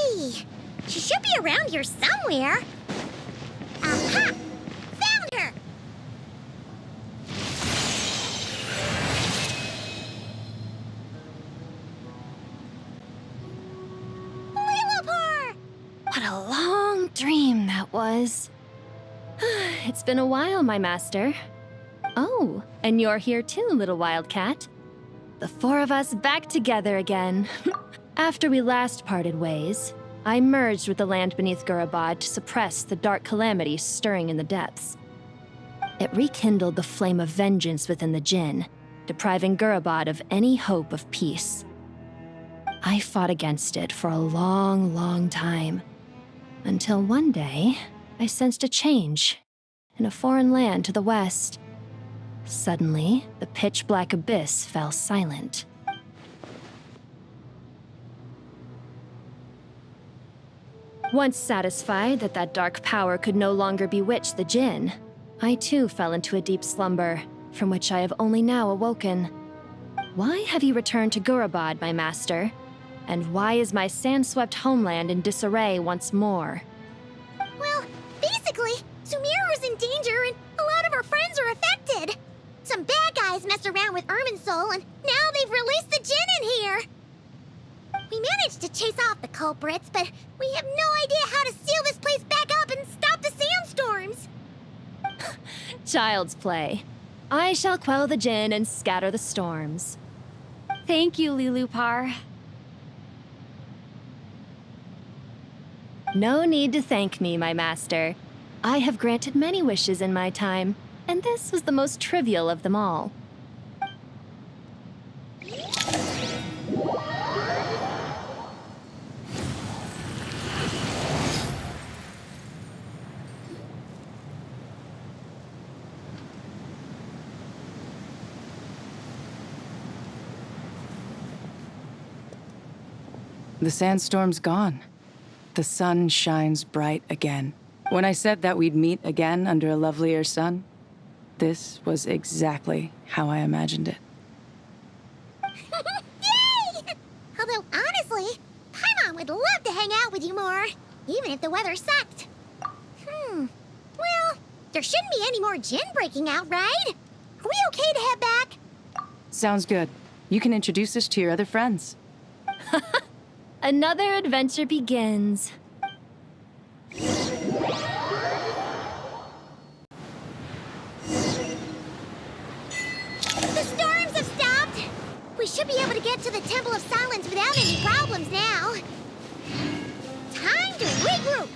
Hey! She should be around here somewhere. Aha! Found her! Lilliput! What a long dream that was. It's been a while, my master. Oh, and you're here too, little wildcat. The four of us back together again. After we last parted ways, I merged with the land beneath Gurabad to suppress the dark calamity stirring in the depths. It rekindled the flame of vengeance within the Jinn, depriving Gurabad of any hope of peace. I fought against it for a long, long time, until one day I sensed a change in a foreign land to the west. Suddenly, the pitch-black abyss fell silent. Once satisfied that that dark power could no longer bewitch the Jinn, I too fell into a deep slumber, from which I have only now awoken. Why have you returned to Gurabad, my master? And why is my sand-swept homeland in disarray once more? Well, basically, Sumeru's in danger and a lot of our friends are affected. Some bad guys messed around with Irminsul and now they've released the Jinn in here. We managed to chase off the culprits, but we have no idea how to seal this place back up and stop the sandstorms. Child's play. I shall quell the Jinn and scatter the storms. Thank you, Lilliput. No need to thank me, my master. I have granted many wishes in my time, and this was the most trivial of them all. The sandstorm's gone. The sun shines bright again. When I said that we'd meet again under a lovelier sun, this was exactly how I imagined it. Yay! Although, honestly, Paimon would love to hang out with you more, even if the weather sucked. Well, there shouldn't be any more Jinn breaking out, right? Are we okay to head back? Sounds good. You can introduce us to your other friends. Another adventure begins. The storms have stopped. We should be able to get to the Temple of Silence without any problems now. Time to regroup.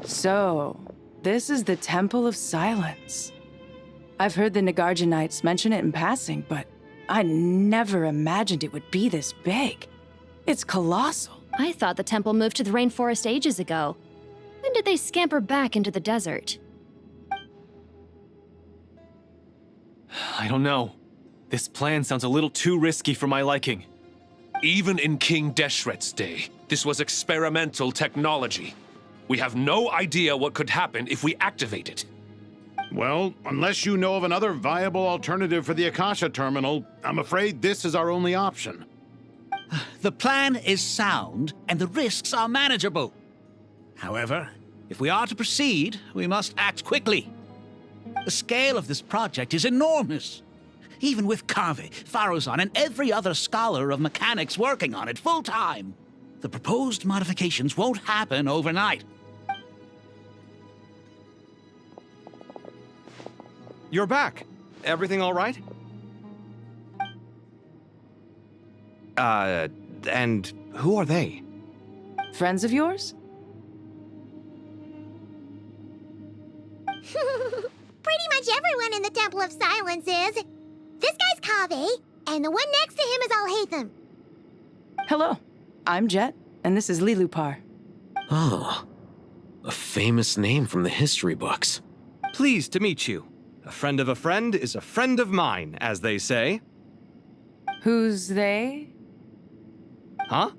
So, this is the Temple of Silence. I've heard the Nagarjanites mention it in passing, but I never imagined it would be this big. It's colossal. I thought the temple moved to the rainforest ages ago. When did they scamper back into the desert? I don't know. This plan sounds a little too risky for my liking. Even in King Deshret's day, this was experimental technology. We have no idea what could happen if we activate it. Well, unless you know of another viable alternative for the Akasha terminal, I'm afraid this is our only option. The plan is sound, and the risks are manageable. However, if we are to proceed, we must act quickly. The scale of this project is enormous. Even with Kaveh, Faruzan, and every other scholar of mechanics working on it full-time, the proposed modifications won't happen overnight. You're back. Everything all right? And who are they? Friends of yours? Pretty much everyone in the Temple of Silence is. This guy's Kaveh, and the one next to him is Alhaitham. Hello, I'm Jet, and this is Lilliput. Oh, a famous name from the history books. Pleased to meet you. A friend of a friend is a friend of mine, as they say. Who's they? Huh?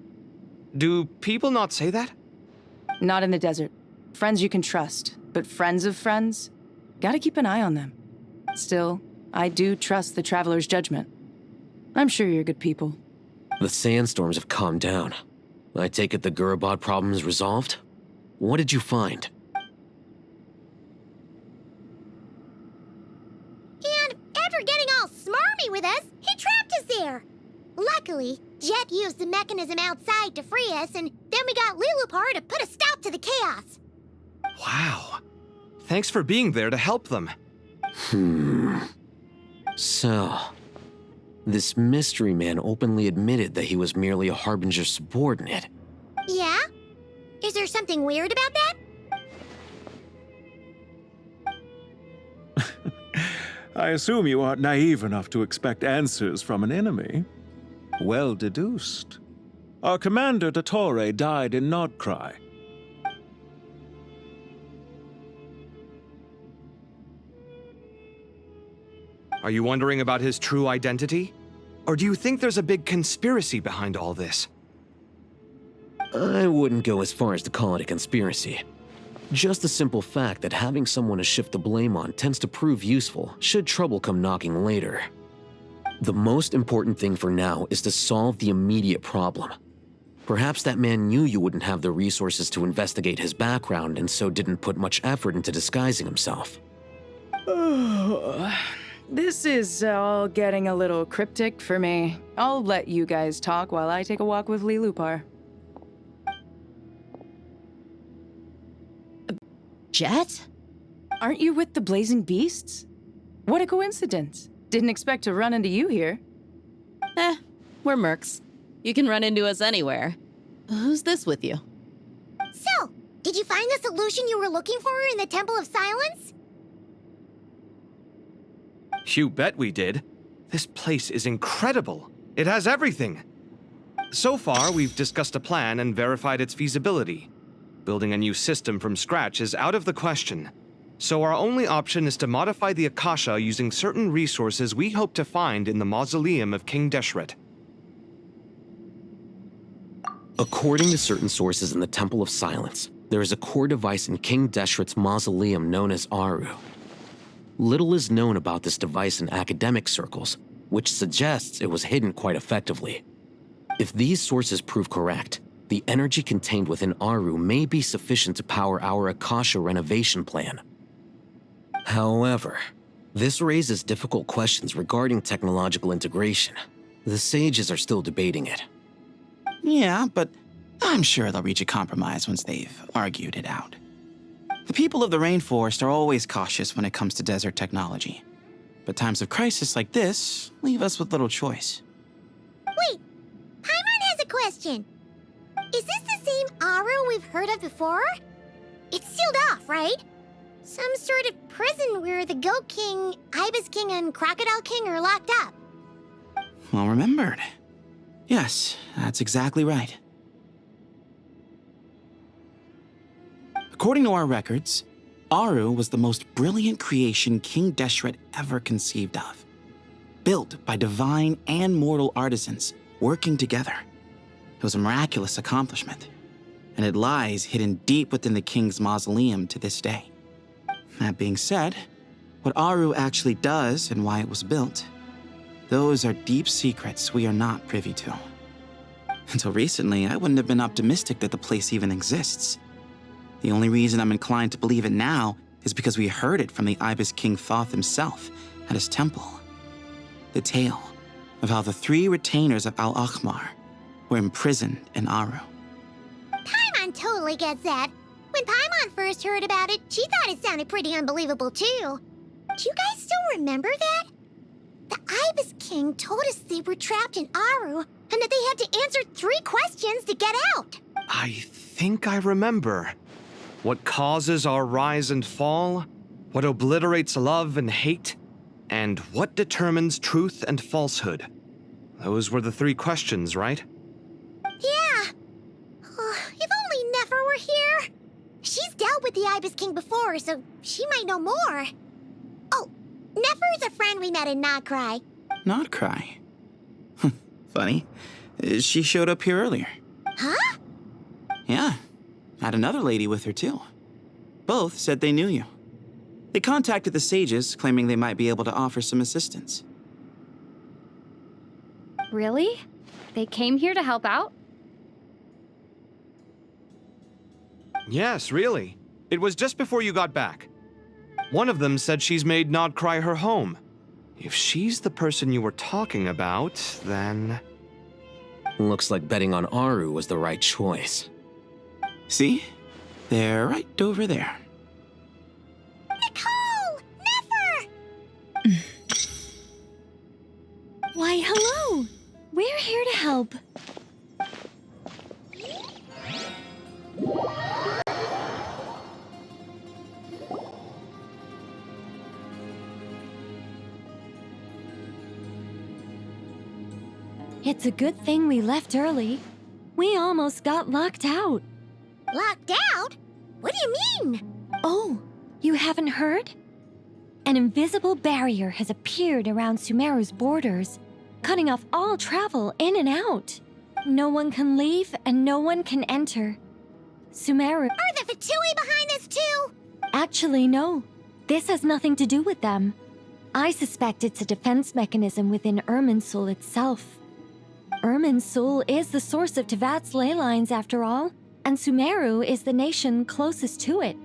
Do people not say that? Not in the desert. Friends you can trust, but friends of friends? Gotta keep an eye on them. Still, I do trust the Traveler's judgment. I'm sure you're good people. The sandstorms have calmed down. I take it the Gurabot problem is resolved? What did you find? And after getting all smarmy with us, he trapped us there. Luckily, Jet used the mechanism outside to free us, and then we got Lilupar to put a stop to the chaos. Wow. Thanks for being there to help them. So, this mystery man openly admitted that he was merely a Harbinger subordinate. Yeah? Is there something weird about that? I assume you aren't naive enough to expect answers from an enemy. Well deduced. Our commander, Dottore, died in Nordcry. Are you wondering about his true identity? Or do you think there's a big conspiracy behind all this? I wouldn't go as far as to call it a conspiracy. Just the simple fact that having someone to shift the blame on tends to prove useful should trouble come knocking later. The most important thing for now is to solve the immediate problem. Perhaps that man knew you wouldn't have the resources to investigate his background and so didn't put much effort into disguising himself. This is all getting a little cryptic for me. I'll let you guys talk while I take a walk with Lilupar. Jet? Aren't you with the Blazing Beasts? What a coincidence. Didn't expect to run into you here. We're mercs. You can run into us anywhere. Who's this with you? So, did you find the solution you were looking for in the Temple of Silence? You bet we did. This place is incredible. It has everything. So far, we've discussed a plan and verified its feasibility. Building a new system from scratch is out of the question. So our only option is to modify the Akasha using certain resources we hope to find in the mausoleum of King Deshret. According to certain sources in the Temple of Silence, there is a core device in King Deshret's mausoleum known as Aru. Little is known about this device in academic circles, which suggests it was hidden quite effectively. If these sources prove correct, the energy contained within Aru may be sufficient to power our Akasha renovation plan. However, this raises difficult questions regarding technological integration. The sages are still debating it. Yeah, but I'm sure they'll reach a compromise once they've argued it out. The people of the rainforest are always cautious when it comes to desert technology. But times of crisis like this leave us with little choice. Wait, Paimon has a question. Is this the same Aru we've heard of before? It's sealed off, right? Some sort of prison where the Goat King, Ibis King, and Crocodile King are locked up. Well remembered. Yes, that's exactly right. According to our records, Aru was the most brilliant creation King Deshret ever conceived of. Built by divine and mortal artisans working together. It was a miraculous accomplishment, and it lies hidden deep within the king's mausoleum to this day. That being said, what Aru actually does and why it was built, those are deep secrets we are not privy to. Until recently, I wouldn't have been optimistic that the place even exists. The only reason I'm inclined to believe it now is because we heard it from the Ibis King Thoth himself at his temple. The tale of how the 3 retainers of Al-Akhmar were imprisoned in Aru. Paimon totally gets that. When Paimon first heard about it, she thought it sounded pretty unbelievable too. Do you guys still remember that? The Ibis King told us they were trapped in Aru and that they had to answer 3 questions to get out. I think I remember. What causes our rise and fall? What obliterates love and hate? And what determines truth and falsehood? Those were the 3 questions, right? Yeah. If only Nefer were here. She's dealt with the Ibis King before, so she might know more. Oh, Nefer's a friend we met in Notcry. Not cry. Funny. She showed up here earlier. Huh? Yeah. Had another lady with her, too. Both said they knew you. They contacted the sages, claiming they might be able to offer some assistance. Really? They came here to help out? Yes, really. It was just before you got back. One of them said she's made Nodcry her home. If she's the person you were talking about, then... Looks like betting on Aru was the right choice. See? They're right over there. Nicole! Nefer! Why, hello! We're here to help. It's a good thing we left early. We almost got locked out. Locked out? What do you mean? Oh, you haven't heard? An invisible barrier has appeared around Sumeru's borders, cutting off all travel in and out. No one can leave and no one can enter. Sumeru... Are the Fatui behind this too? Actually, no. This has nothing to do with them. I suspect it's a defense mechanism within Irminsul itself. Irminsul is the source of Tevat's ley lines, after all, and Sumeru is the nation closest to it.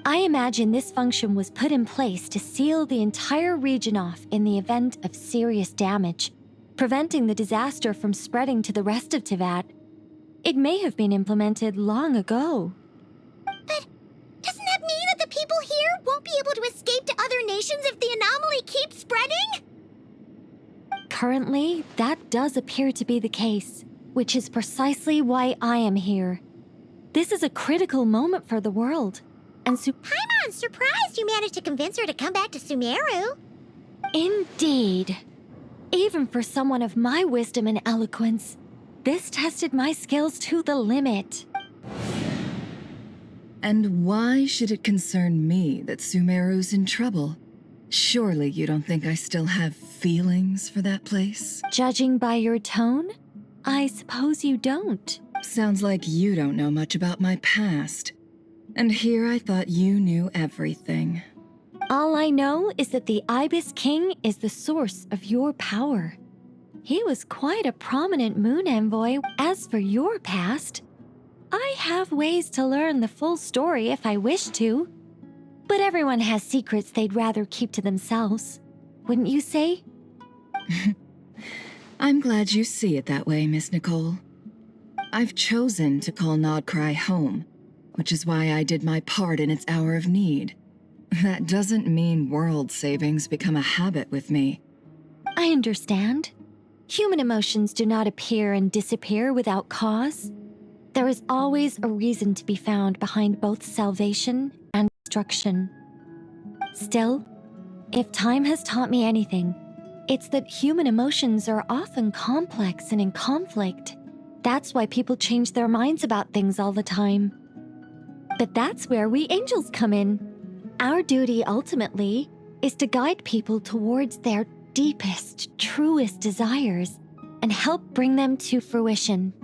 I imagine this function was put in place to seal the entire region off in the event of serious damage, preventing the disaster from spreading to the rest of Tevat. It may have been implemented long ago. But doesn't that mean that the people here won't be able to escape to other nations if the anomaly keeps spreading? Currently, that does appear to be the case, which is precisely why I am here. This is a critical moment for the world, and Paimon's surprised you managed to convince her to come back to Sumeru. Indeed. Even for someone of my wisdom and eloquence, this tested my skills to the limit. And why should it concern me that Sumeru's in trouble? Surely you don't think I still have feelings for that place? Judging by your tone, I suppose you don't. Sounds like you don't know much about my past. And here I thought you knew everything. All I know is that the Ibis King is the source of your power. He was quite a prominent moon envoy. As for your past, I have ways to learn the full story if I wish to. But everyone has secrets they'd rather keep to themselves. Wouldn't you say? I'm glad you see it that way, Miss Nicole. I've chosen to call Nodcry home, which is why I did my part in its hour of need. That doesn't mean world savings become a habit with me. I understand. Human emotions do not appear and disappear without cause. There is always a reason to be found behind both salvation and destruction. Still, if time has taught me anything, it's that human emotions are often complex and in conflict. That's why people change their minds about things all the time. But that's where we angels come in. Our duty, ultimately, is to guide people towards their deepest, truest desires and help bring them to fruition.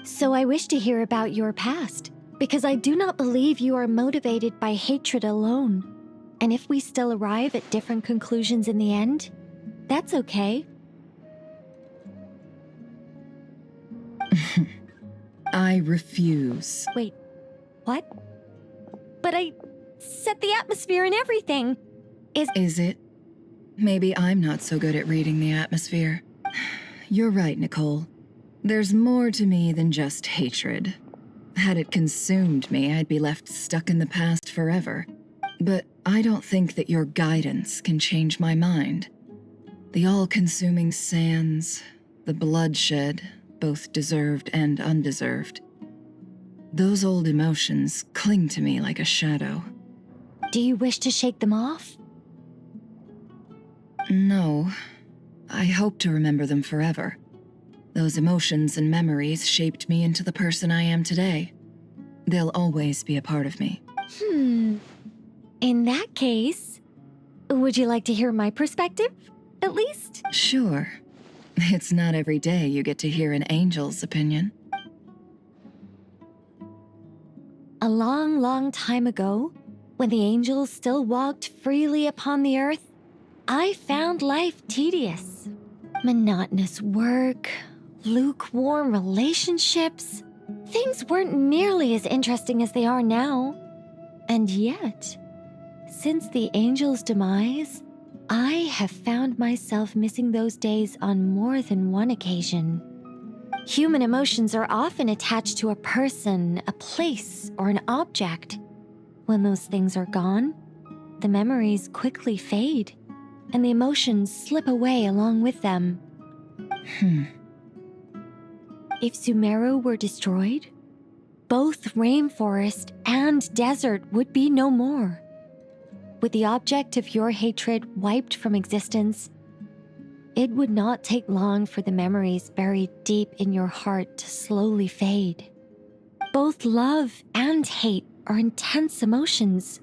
So I wish to hear about your past, because I do not believe you are motivated by hatred alone. And if we still arrive at different conclusions in the end, that's okay. I refuse. Wait, what? But I set the atmosphere and everything. Is it? Maybe I'm not so good at reading the atmosphere. You're right, Nicole. There's more to me than just hatred. Had it consumed me, I'd be left stuck in the past forever. But I don't think that your guidance can change my mind. The all-consuming sands, the bloodshed, both deserved and undeserved. Those old emotions cling to me like a shadow. Do you wish to shake them off? No. I hope to remember them forever. Those emotions and memories shaped me into the person I am today. They'll always be a part of me. In that case, Would you like to hear my perspective, at least? Sure. It's not every day you get to hear an angel's opinion. A long, long time ago, when the angels still walked freely upon the earth, I found life tedious. Monotonous work, lukewarm relationships. Things weren't nearly as interesting as they are now. And yet, since the angels' demise, I have found myself missing those days on more than one occasion. Human emotions are often attached to a person, a place, or an object. When those things are gone, the memories quickly fade, and the emotions slip away along with them. If Sumeru were destroyed, both rainforest and desert would be no more. With the object of your hatred wiped from existence, it would not take long for the memories buried deep in your heart to slowly fade. Both love and hate are intense emotions,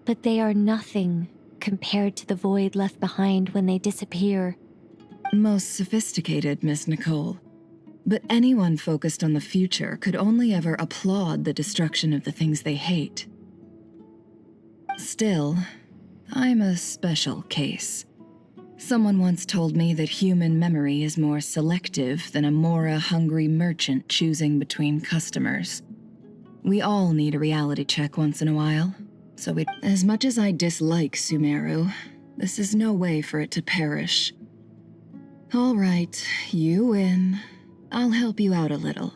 but they are nothing compared to the void left behind when they disappear. Most sophisticated, Miss Nicole. But anyone focused on the future could only ever applaud the destruction of the things they hate. Still, I'm a special case. Someone once told me that human memory is more selective than a Mora-hungry merchant choosing between customers. We all need a reality check once in a while, so as much as I dislike Sumeru, this is no way for it to perish. All right, you win. I'll help you out a little,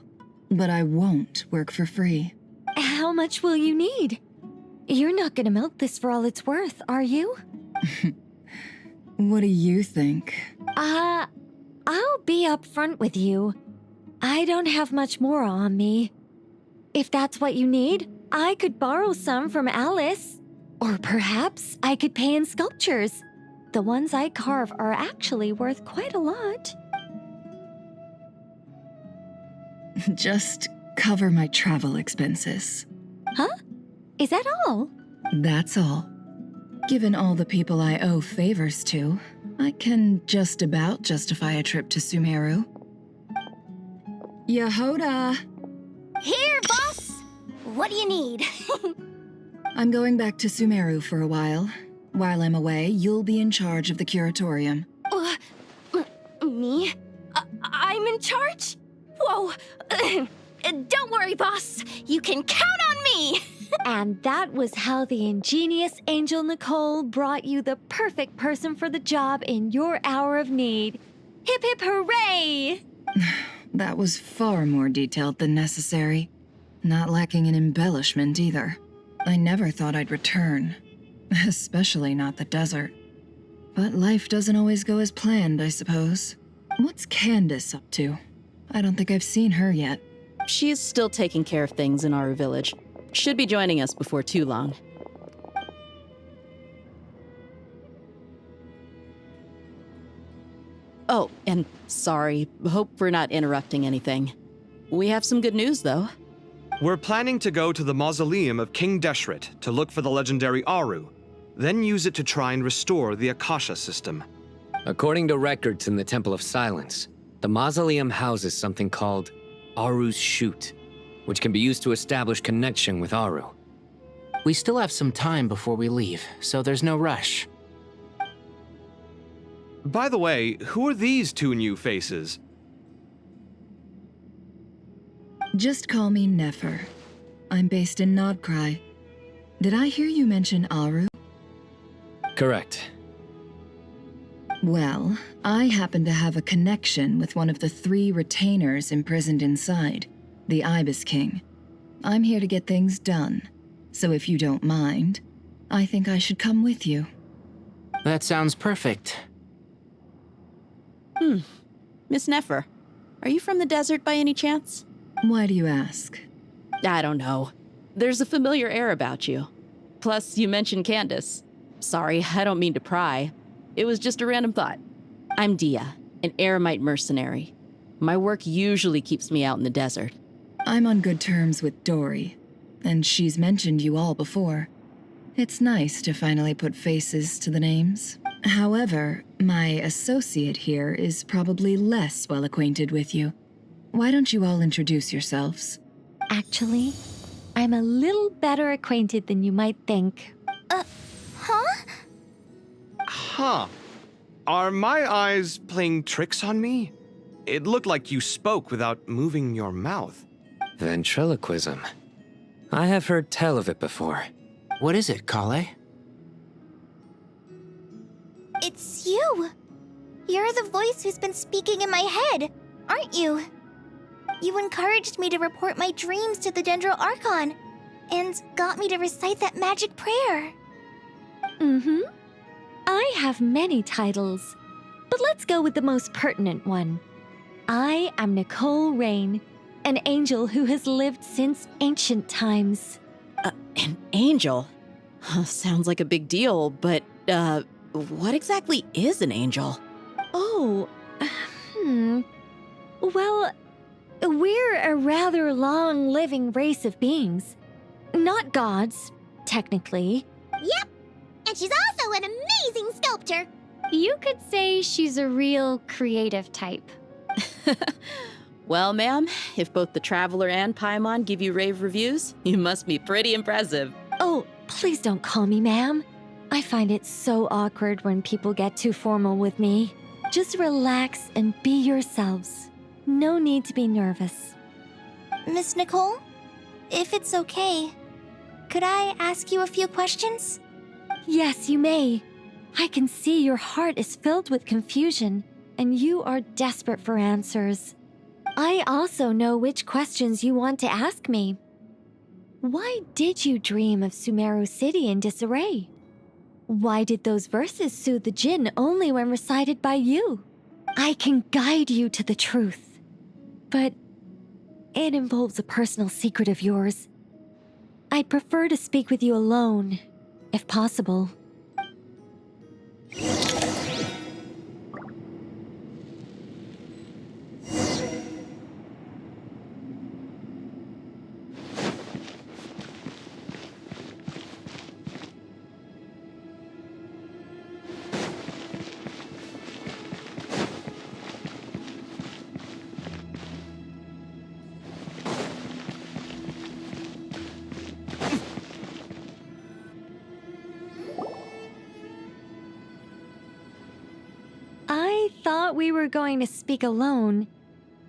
but I won't work for free. How much will you need? You're not gonna milk this for all it's worth, are you? What do you think? I'll be upfront with you. I don't have much more on me. If that's what you need, I could borrow some from Alice. Or perhaps I could pay in sculptures. The ones I carve are actually worth quite a lot. Just cover my travel expenses. Huh? Is that all? That's all. Given all the people I owe favors to, I can just about justify a trip to Sumeru. Yehoda! Here, boss! What do you need? I'm going back to Sumeru for a while. While I'm away, you'll be in charge of the curatorium. Me? I'm in charge? Whoa! Don't worry, boss. You can count on me! And that was how the ingenious Angel Nicole brought you the perfect person for the job in your hour of need. Hip hip hooray! That was far more detailed than necessary. Not lacking in embellishment either. I never thought I'd return. Especially not the desert. But life doesn't always go as planned, I suppose. What's Candace up to? I don't think I've seen her yet. She's still taking care of things in our village. Should be joining us before too long. Oh, and sorry. Hope we're not interrupting anything. We have some good news, though. We're planning to go to the mausoleum of King Deshret to look for the legendary Aru, then use it to try and restore the Akasha system. According to records in the Temple of Silence, the mausoleum houses something called Aru's Chute, which can be used to establish connection with Aru. We still have some time before we leave, so there's no rush. By the way, who are these two new faces? Just call me Nefer. I'm based in Nodcry. Did I hear you mention Aru? Correct. Well, I happen to have a connection with one of the 3 retainers imprisoned inside, the Ibis King. I'm here to get things done, so if you don't mind, I think I should come with you. That sounds perfect. Miss Nefer, are you from the desert by any chance? Why do you ask? I don't know. There's a familiar air about you. Plus, you mentioned Candace. Sorry, I don't mean to pry. It was just a random thought. I'm Dia, an Eremite mercenary. My work usually keeps me out in the desert. I'm on good terms with Dory, and she's mentioned you all before. It's nice to finally put faces to the names. However, my associate here is probably less well acquainted with you. Why don't you all introduce yourselves? Actually, I'm a little better acquainted than you might think. Huh? Huh. Are my eyes playing tricks on me? It looked like you spoke without moving your mouth. Ventriloquism. I have heard tell of it before. What is it, Kale? It's you. You're the voice who's been speaking in my head, aren't you? You encouraged me to report my dreams to the Dendro Archon, and got me to recite that magic prayer. Mm-hmm. I have many titles, but let's go with the most pertinent one. I am Nicole Rain, an angel who has lived since ancient times. An angel? Sounds like a big deal, but, what exactly is an angel? Oh, Well, we're a rather long-living race of beings. Not gods, technically. Yep, and she's also an amazing sculptor. You could say she's a real creative type. Well, ma'am, if both the Traveler and Paimon give you rave reviews, you must be pretty impressive. Oh, please don't call me ma'am. I find it so awkward when people get too formal with me. Just relax and be yourselves. No need to be nervous. Miss Nicole, if it's okay, could I ask you a few questions? Yes, you may. I can see your heart is filled with confusion, and you are desperate for answers. I also know which questions you want to ask me. Why did you dream of Sumeru City in disarray? Why did those verses soothe the Jinn only when recited by you? I can guide you to the truth, but it involves a personal secret of yours. I'd prefer to speak with you alone, if possible. I thought we were going to speak alone.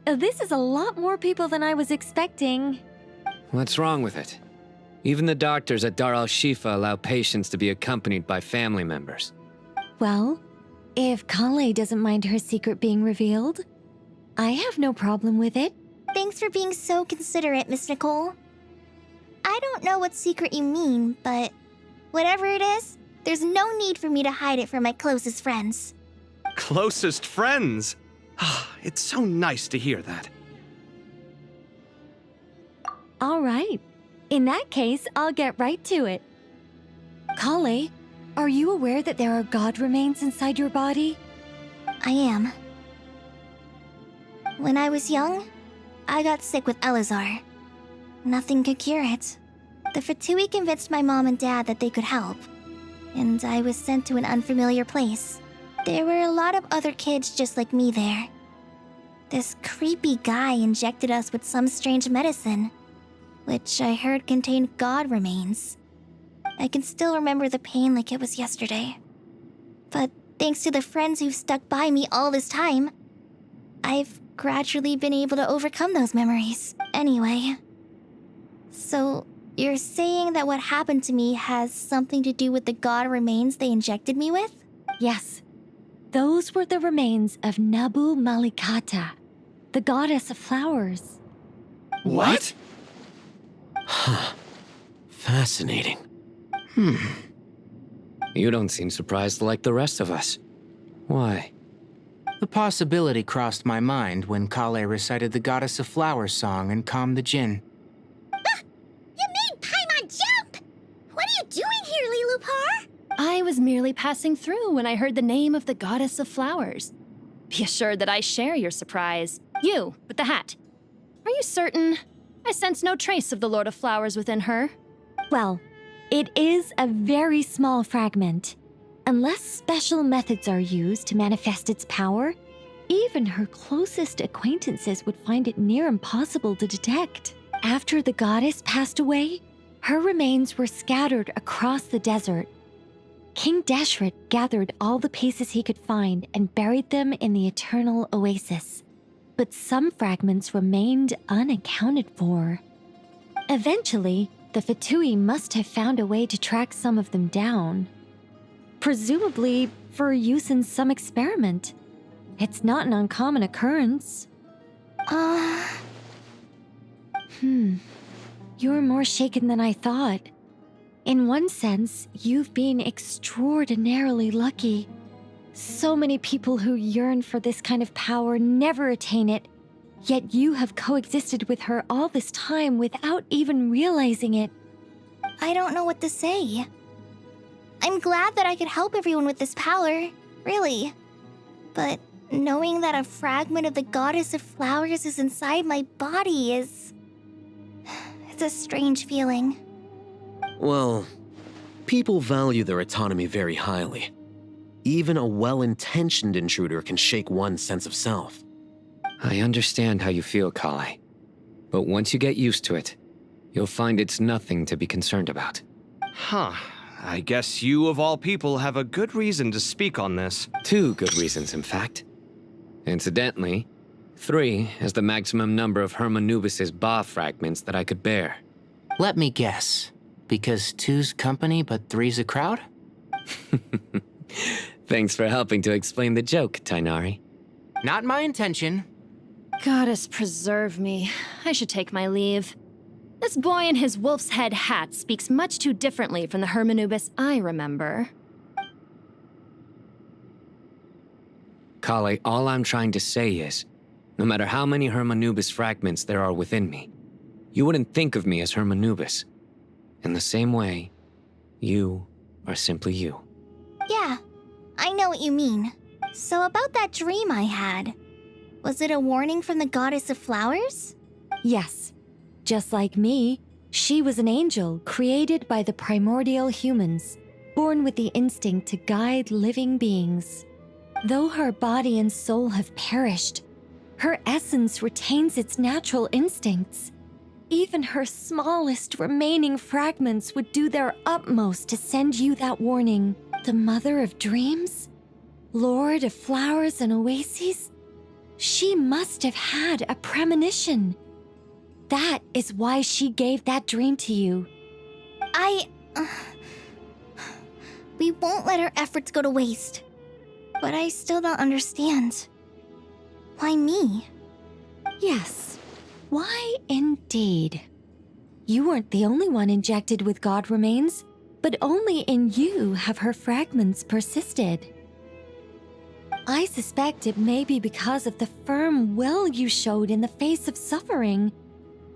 This is a lot more people than I was expecting. What's wrong with it? Even the doctors at Dar al-Shifa allow patients to be accompanied by family members. Well, if Kale doesn't mind her secret being revealed, I have no problem with it. Thanks for being so considerate, Miss Nicole. I don't know what secret you mean, but whatever it is, there's no need for me to hide it from my closest friends. Closest friends? It's so nice to hear that. All right. In that case, I'll get right to it. Kale, are you aware that there are god remains inside your body? I am. When I was young, I got sick with Elazar. Nothing could cure it. The Fatui convinced my mom and dad that they could help, and I was sent to an unfamiliar place. There were a lot of other kids just like me there. This creepy guy injected us with some strange medicine, which I heard contained god remains. I can still remember the pain like it was yesterday. But thanks to the friends who've stuck by me all this time, I've gradually been able to overcome those memories. Anyway, so you're saying that what happened to me has something to do with the god remains they injected me with? Yes. Those were the remains of Nabu Malikata, the goddess of flowers. What? Huh. Fascinating. You don't seem surprised like the rest of us. Why? The possibility crossed my mind when Kale recited the Goddess of Flowers song and calmed the Jinn. You made Paimon jump! What are you doing here, Lilupar? I was merely passing through when I heard the name of the goddess of flowers. Be assured that I share your surprise. You, with the hat. Are you certain? I sense no trace of the Lord of Flowers within her. Well, It is a very small fragment. Unless special methods are used to manifest its power, even her closest acquaintances would find it near impossible to detect. After the goddess passed away, her remains were scattered across the desert. King Deshret gathered all the pieces he could find and buried them in the eternal oasis. But some fragments remained unaccounted for. Eventually, the Fatui must have found a way to track some of them down. Presumably for use in some experiment. It's not an uncommon occurrence. You're more shaken than I thought. In one sense, you've been extraordinarily lucky. So many people who yearn for this kind of power never attain it, yet you have coexisted with her all this time without even realizing it. I don't know what to say. I'm glad that I could help everyone with this power, really. But knowing that a fragment of the Goddess of Flowers is inside my body is... it's a strange feeling. Well, people value their autonomy very highly. Even a well-intentioned intruder can shake one's sense of self. I understand how you feel, Kale. But once you get used to it, you'll find it's nothing to be concerned about. Huh. I guess you, of all people, have a good reason to speak on this. 2 good reasons, in fact. Incidentally, 3 is the maximum number of Hermanubis's Ba fragments that I could bear. Let me guess. Because 2's company, but 3's a crowd? Thanks for helping to explain the joke, Tainari. Not my intention. Goddess preserve me. I should take my leave. This boy in his wolf's head hat speaks much too differently from the Hermanubis I remember. Kale, all I'm trying to say is, no matter how many Hermanubis fragments there are within me, you wouldn't think of me as Hermanubis. In the same way, you are simply you. Yeah, I know what you mean. So about that dream I had, was it a warning from the Goddess of Flowers? Yes. Just like me, she was an angel created by the primordial humans, born with the instinct to guide living beings. Though her body and soul have perished, her essence retains its natural instincts. Even her smallest remaining fragments would do their utmost to send you that warning. The Mother of Dreams? Lord of Flowers and Oases? She must have had a premonition. That is why she gave that dream to you. We won't let our efforts go to waste. But I still don't understand. Why me? Yes. Why indeed? You weren't the only one injected with God remains, but only in you have her fragments persisted. I suspect it may be because of the firm will you showed in the face of suffering.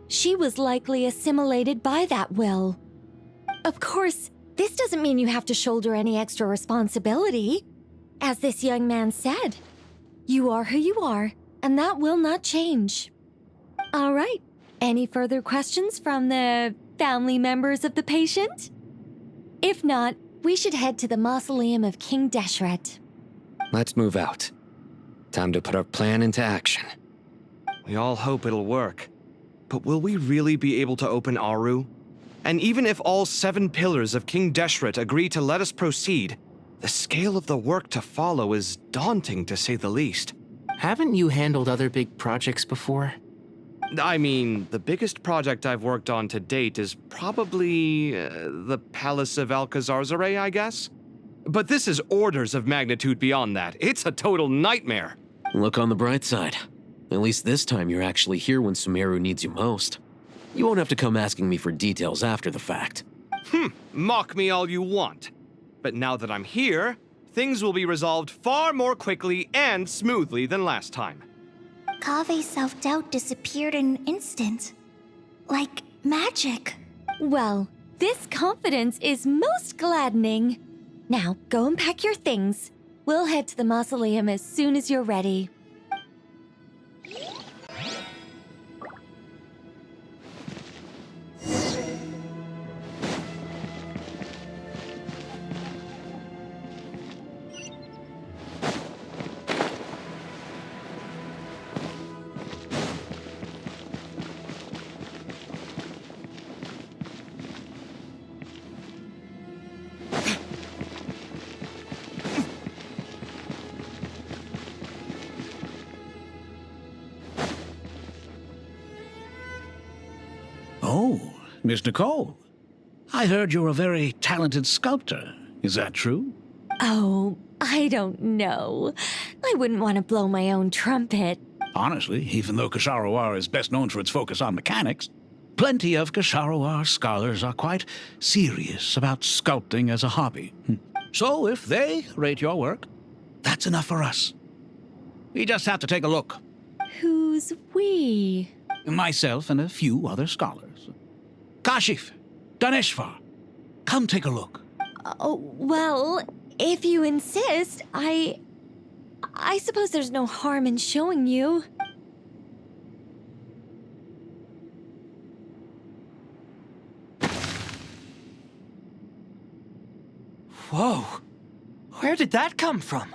She was likely assimilated by that will. Of course, this doesn't mean you have to shoulder any extra responsibility. As this young man said, you are who you are, and that will not change. All right, any further questions from the family members of the patient? If not, we should head to the mausoleum of King Deshret. Let's move out. Time to put our plan into action. We all hope it'll work. But will we really be able to open Aru? And even if all 7 pillars of King Deshret agree to let us proceed, the scale of the work to follow is daunting, to say the least. Haven't you handled other big projects before? I mean, the biggest project I've worked on to date is probably the Palace of Alcazarzaray, I guess? But this is orders of magnitude beyond that. It's a total nightmare. Look on the bright side. At least this time you're actually here when Sumeru needs you most. You won't have to come asking me for details after the fact. Mock me all you want. But now that I'm here, things will be resolved far more quickly and smoothly than last time. Kave's self-doubt disappeared in an instant. Like magic. Well, this confidence is most gladdening. Now, go and pack your things. We'll head to the mausoleum as soon as you're ready. Miss Nicole, I heard you're a very talented sculptor. Is that true? Oh, I don't know. I wouldn't want to blow my own trumpet. Honestly, even though Kasharawar is best known for its focus on mechanics, plenty of Kasharawar scholars are quite serious about sculpting as a hobby. So if they rate your work, that's enough for us. We just have to take a look. Who's we? Myself and a few other scholars. Kashif, Daneshvar, come take a look. Oh, well, if you insist, I suppose there's no harm in showing you. Whoa! Where did that come from?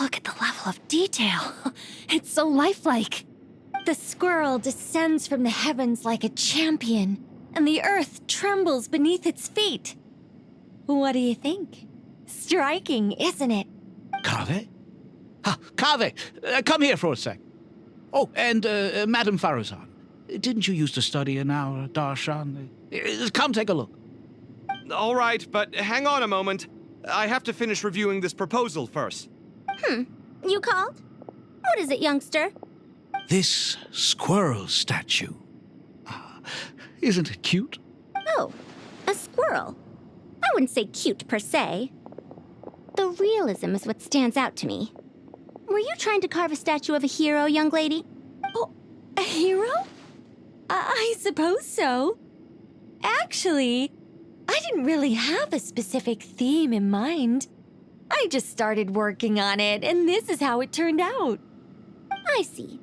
Look at the level of detail. It's so lifelike. The squirrel descends from the heavens like a champion, and the earth trembles beneath its feet. What do you think? Striking, isn't it? Kaveh? Kaveh, come here for a sec. Oh, and Madame Faruzan, didn't you used to study in our darshan? Come take a look. All right, but hang on a moment. I have to finish reviewing this proposal first. You called? What is it, youngster? This squirrel statue. Isn't it cute? Oh, a squirrel. I wouldn't say cute per se. The realism is what stands out to me. Were you trying to carve a statue of a hero, young lady? Oh, a hero? I suppose so. Actually, I didn't really have a specific theme in mind. I just started working on it, and this is how it turned out. I see.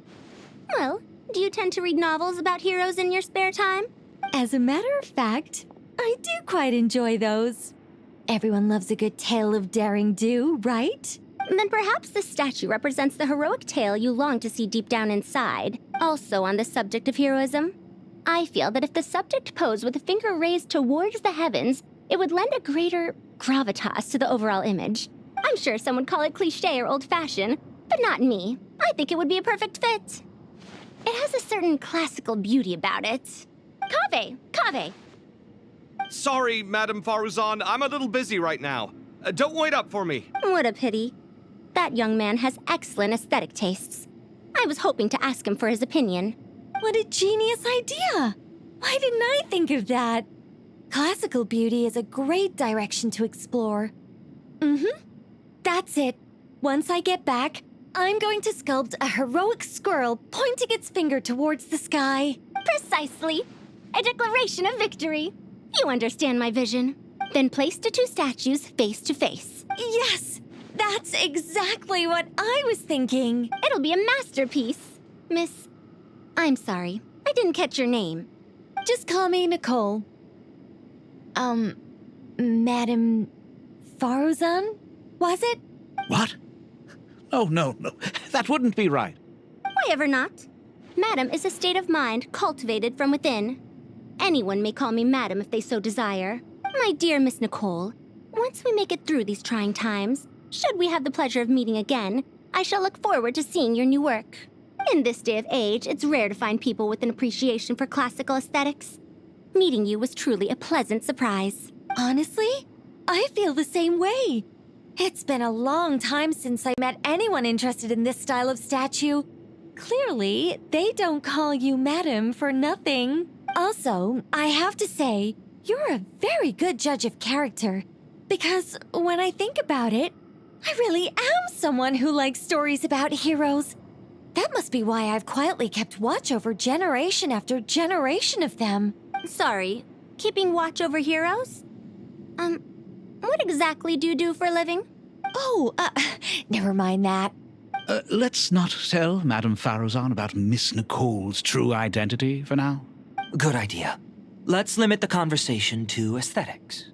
Well, do you tend to read novels about heroes in your spare time? As a matter of fact, I do quite enjoy those. Everyone loves a good tale of daring do, right? Then perhaps this statue represents the heroic tale you long to see deep down inside. Also on the subject of heroism, I feel that if the subject posed with a finger raised towards the heavens, it would lend a greater gravitas to the overall image. I'm sure some would call it cliché or old-fashioned, but not me. I think it would be a perfect fit. It has a certain classical beauty about it. Kaveh! Sorry, Madame Faruzan, I'm a little busy right now. Don't wait up for me. What a pity. That young man has excellent aesthetic tastes. I was hoping to ask him for his opinion. What a genius idea! Why didn't I think of that? Classical beauty is a great direction to explore. That's it. Once I get back, I'm going to sculpt a heroic squirrel pointing its finger towards the sky. Precisely. A declaration of victory. You understand my vision. Then place the two statues face to face. Yes! That's exactly what I was thinking. It'll be a masterpiece. Miss... I'm sorry. I didn't catch your name. Just call me Nicole. Madame Faruzan? Was it? What? Oh, no. That wouldn't be right. Why ever not? Madam is a state of mind cultivated from within. Anyone may call me Madam if they so desire. My dear Miss Nicole, once we make it through these trying times, should we have the pleasure of meeting again, I shall look forward to seeing your new work. In this day of age, it's rare to find people with an appreciation for classical aesthetics. Meeting you was truly a pleasant surprise. Honestly, I feel the same way. It's been a long time since I met anyone interested in this style of statue. Clearly, they don't call you Madam for nothing. Also, I have to say, you're a very good judge of character. Because when I think about it, I really am someone who likes stories about heroes. That must be why I've quietly kept watch over generation after generation of them. Sorry, keeping watch over heroes? What exactly do you do for a living? Oh, never mind that. Let's not tell Madame Faruzan about Miss Nicole's true identity for now. Good idea. Let's limit the conversation to aesthetics.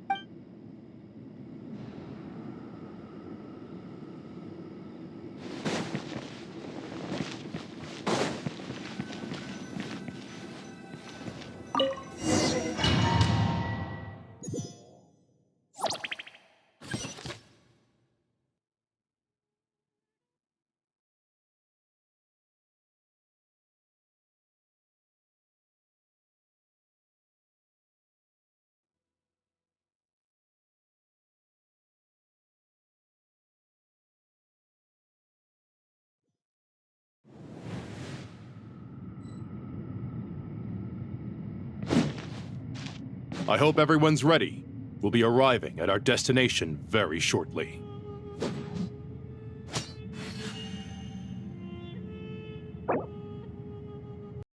I hope everyone's ready. We'll be arriving at our destination very shortly.